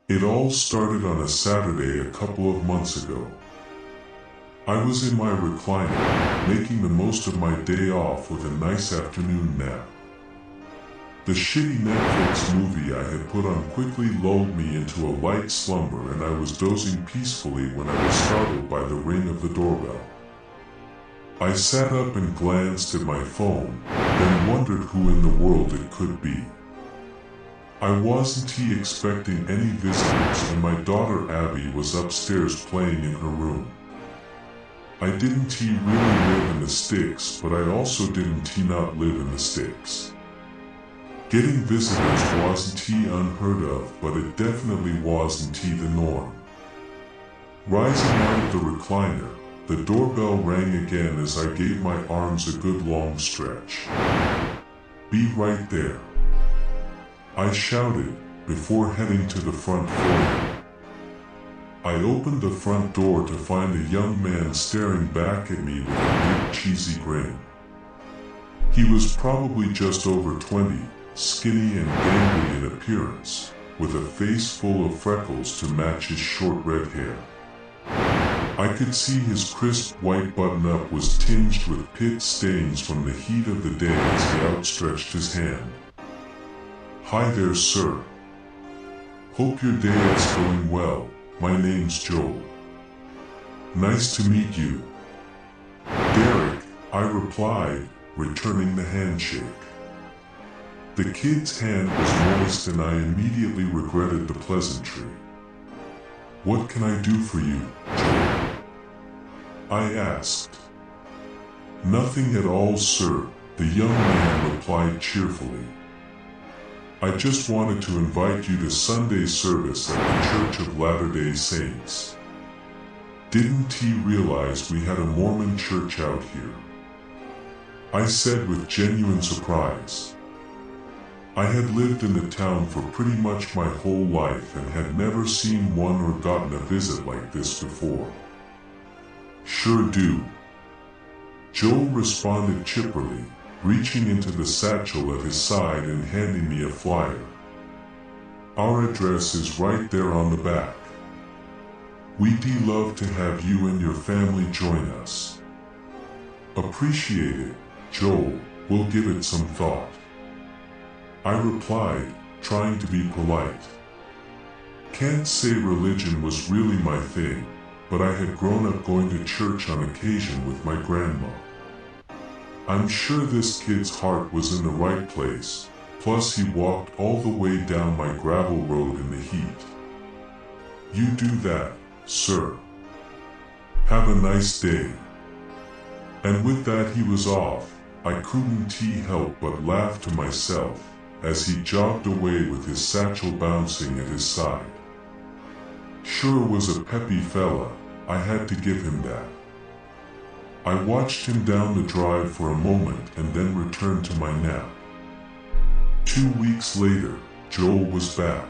It all started on a Saturday a couple of months ago. I was in my recliner, making the most of my day off with a nice afternoon nap. The shitty Netflix movie I had put on quickly lulled me into a light slumber, and I was dozing peacefully when I was startled by the ring of the doorbell. I sat up and glanced at my phone, then wondered who in the world it could be. I wasn't expecting any visitors, and my daughter Abby was upstairs playing in her room. I didn't really live in the sticks, but I also didn't not live in the sticks. Getting visitors wasn't unheard of, but it definitely wasn't the norm. Rising out of the recliner, the doorbell rang again as I gave my arms a good long stretch. "Be right there," I shouted, before heading to the front foyer. I opened the front door to find a young man staring back at me with a big cheesy grin. He was probably just over 20, skinny and gangly in appearance, with a face full of freckles to match his short red hair. I could see his crisp white button-up was tinged with pit stains from the heat of the day as he outstretched his hand. "Hi there, sir. Hope your day is going well. My name's Joel. Nice to meet you." "Derek," I replied, returning the handshake. The kid's hand was moist and I immediately regretted the pleasantry. "What can I do for you, Joel?" I asked. "Nothing at all, sir," the young man replied cheerfully. "I just wanted to invite you to Sunday service at the Church of Latter-day Saints." Didn't he realize we had a Mormon church out here? I said with genuine surprise. I had lived in the town for pretty much my whole life and had never seen one or gotten a visit like this before. "Sure do," Joel responded chipperly, reaching into the satchel at his side and handing me a flyer. "Our address is right there on the back. We'd love to have you and your family join us." "Appreciate it, Joel. We'll give it some thought," I replied, trying to be polite. Can't say religion was really my thing, but I had grown up going to church on occasion with my grandma. I'm sure this kid's heart was in the right place, plus he walked all the way down my gravel road in the heat. "You do that, sir. Have a nice day." And with that he was off. I couldn't help but laugh to myself, as he jogged away with his satchel bouncing at his side. Sure was a peppy fella, I had to give him that. I watched him down the drive for a moment and then returned to my nap. 2 weeks later, Joel was back.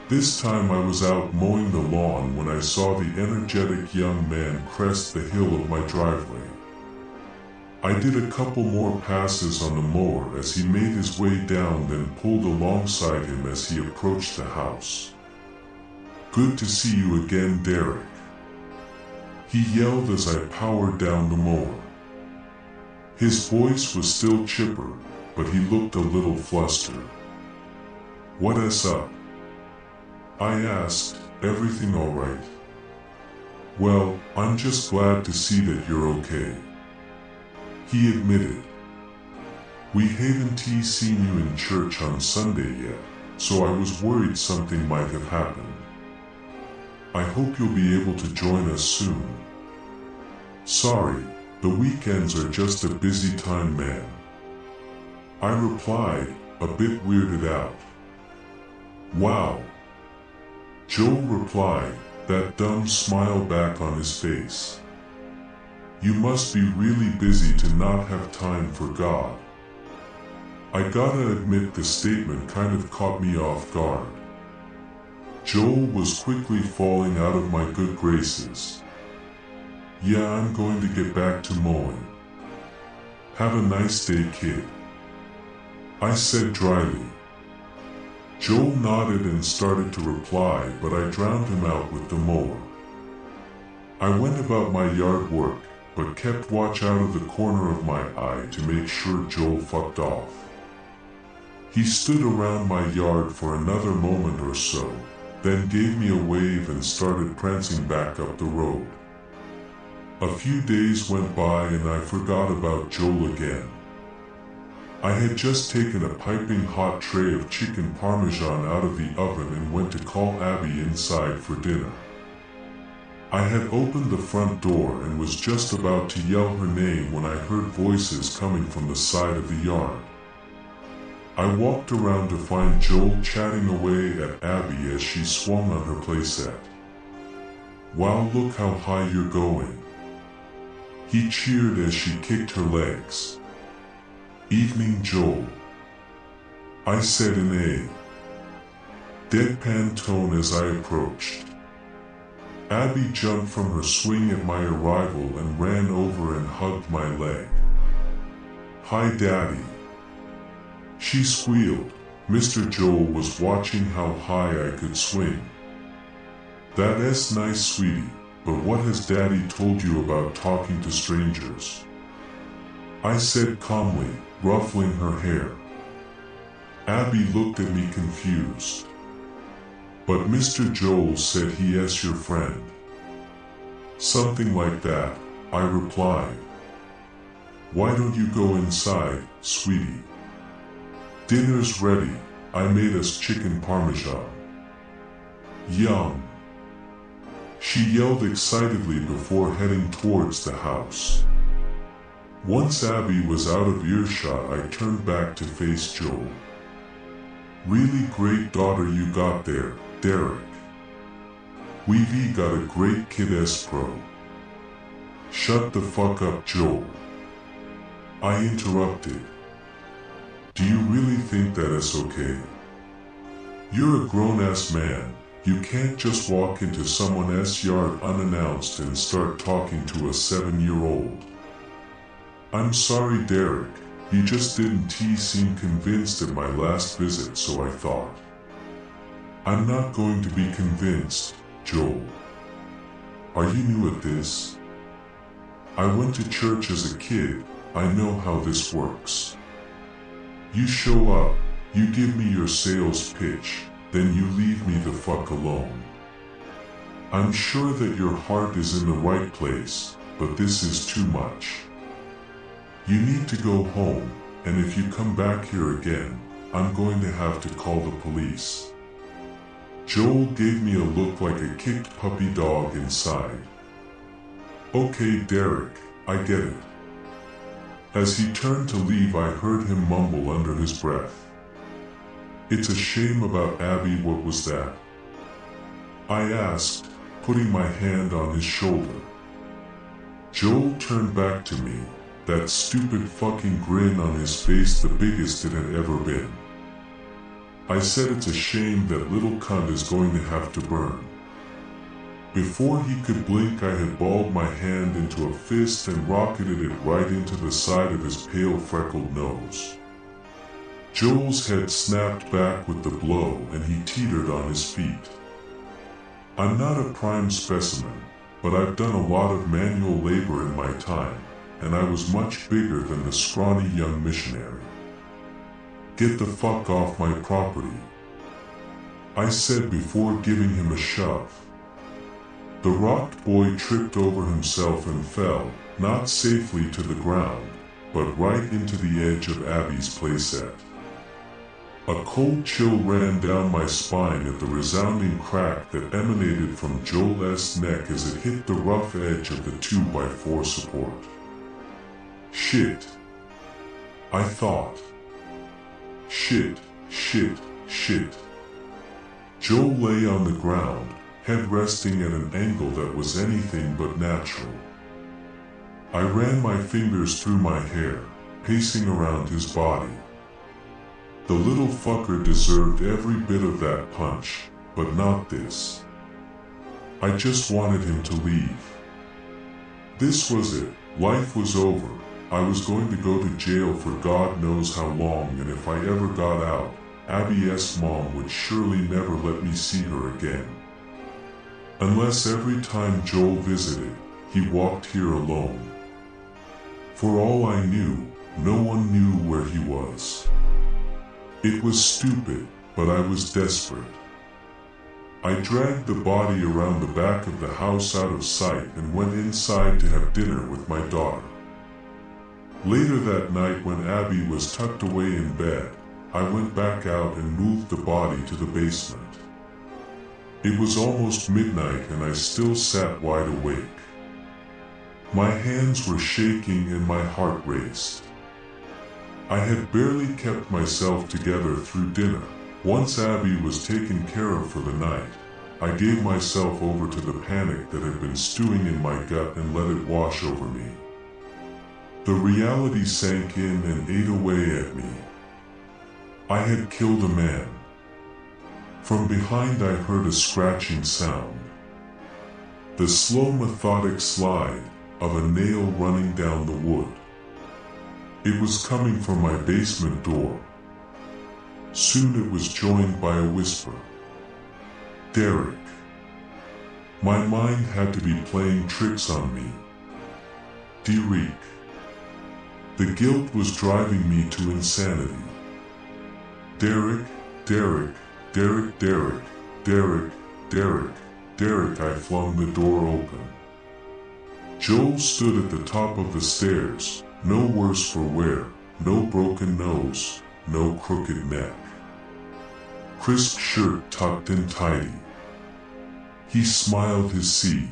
This time I was out mowing the lawn when I saw the energetic young man crest the hill of my driveway. I did a couple more passes on the mower as he made his way down, then pulled alongside him as he approached the house. "Good to see you again, Derek," he yelled as I powered down the mower. His voice was still chipper, but he looked a little flustered. "What's up?" I asked. "Everything all right?" "Well, I'm just glad to see that you're okay," he admitted. "We haven't seen you in church on Sunday yet, so I was worried something might have happened. I hope you'll be able to join us soon." "Sorry, the weekends are just a busy time, man," I replied, a bit weirded out. "Wow," Joel replied, that dumb smile back on his face. "You must be really busy to not have time for God." I gotta admit the statement kind of caught me off guard. Joel was quickly falling out of my good graces. "Yeah, I'm going to get back to mowing. Have a nice day, kid," I said dryly. Joel nodded and started to reply, but I drowned him out with the mower. I went about my yard work, but kept watch out of the corner of my eye to make sure Joel fucked off. He stood around my yard for another moment or so, then gave me a wave and started prancing back up the road. A few days went by and I forgot about Joel again. I had just taken a piping hot tray of chicken parmesan out of the oven and went to call Abby inside for dinner. I had opened the front door and was just about to yell her name when I heard voices coming from the side of the yard. I walked around to find Joel chatting away at Abby as she swung on her playset. "Wow, look how high you're going," he cheered as she kicked her legs. "Evening, Joel," I said in a deadpan tone as I approached. Abby jumped from her swing at my arrival and ran over and hugged my leg. "Hi, Daddy," she squealed. Mr. Joel was watching how high I could swing. "That's nice, sweetie, but what has Daddy told you about talking to strangers?" I said calmly, ruffling her hair. Abby looked at me confused. "But Mr. Joel said he is your friend." "Something like that," I replied. "Why don't you go inside, sweetie? Dinner's ready. I made us chicken parmesan." "Yum," she yelled excitedly before heading towards the house. Once Abby was out of earshot, I turned back to face Joel. "Really great daughter you got there, Derek. We've got a great kid pro." "Shut the fuck up, Joel," I interrupted. "Do you really think that is okay? You're a grown-ass man. You can't just walk into someone else's yard unannounced and start talking to a 7-year-old. "I'm sorry, Derek, you just didn't seem convinced at my last visit, so I thought." "I'm not going to be convinced, Joel. Are you new at this? I went to church as a kid. I know how this works. You show up, you give me your sales pitch, then you leave me the fuck alone. I'm sure that your heart is in the right place, but this is too much. You need to go home, and if you come back here again, I'm going to have to call the police." Joel gave me a look like a kicked puppy dog inside. "Okay, Derek, I get it." As he turned to leave, I heard him mumble under his breath, "It's a shame about Abby. What was that?" I asked, putting my hand on his shoulder. Joel turned back to me, that stupid fucking grin on his face, the biggest it had ever been. I said, "It's a shame that little cunt is going to have to burn." Before he could blink, I had balled my hand into a fist and rocketed it right into the side of his pale, freckled nose. Joel's head snapped back with the blow and he teetered on his feet. I'm not a prime specimen, but I've done a lot of manual labor in my time, and I was much bigger than the scrawny young missionary. "Get the fuck off my property," I said before giving him a shove. The rocked boy tripped over himself and fell, not safely to the ground, but right into the edge of Abby's playset. A cold chill ran down my spine at the resounding crack that emanated from Joel's neck as it hit the rough edge of the 2x4 support. Shit, I thought. Shit, shit, shit. Joel lay on the ground, head resting at an angle that was anything but natural. I ran my fingers through my hair, pacing around his body. The little fucker deserved every bit of that punch, but not this. I just wanted him to leave. This was it. Life was over. I was going to go to jail for God knows how long, and if I ever got out, Abby's mom would surely never let me see her again. Unless every time Joel visited, he walked here alone. For all I knew, no one knew where he was. It was stupid, but I was desperate. I dragged the body around the back of the house out of sight and went inside to have dinner with my daughter. Later that night, when Abby was tucked away in bed, I went back out and moved the body to the basement. It was almost midnight and I still sat wide awake. My hands were shaking and my heart raced. I had barely kept myself together through dinner. Once Abby was taken care of for the night, I gave myself over to the panic that had been stewing in my gut and let it wash over me. The reality sank in and ate away at me. I had killed a man. From behind I heard a scratching sound. The slow, methodic slide of a nail running down the wood. It was coming from my basement door. Soon it was joined by a whisper. Derek. My mind had to be playing tricks on me. Derek. The guilt was driving me to insanity. Derek, Derek, Derek, Derek, Derek, Derek, Derek. I flung the door open. Joel stood at the top of the stairs, no worse for wear, no broken nose, no crooked neck. Crisp shirt tucked in tidy. He smiled his C.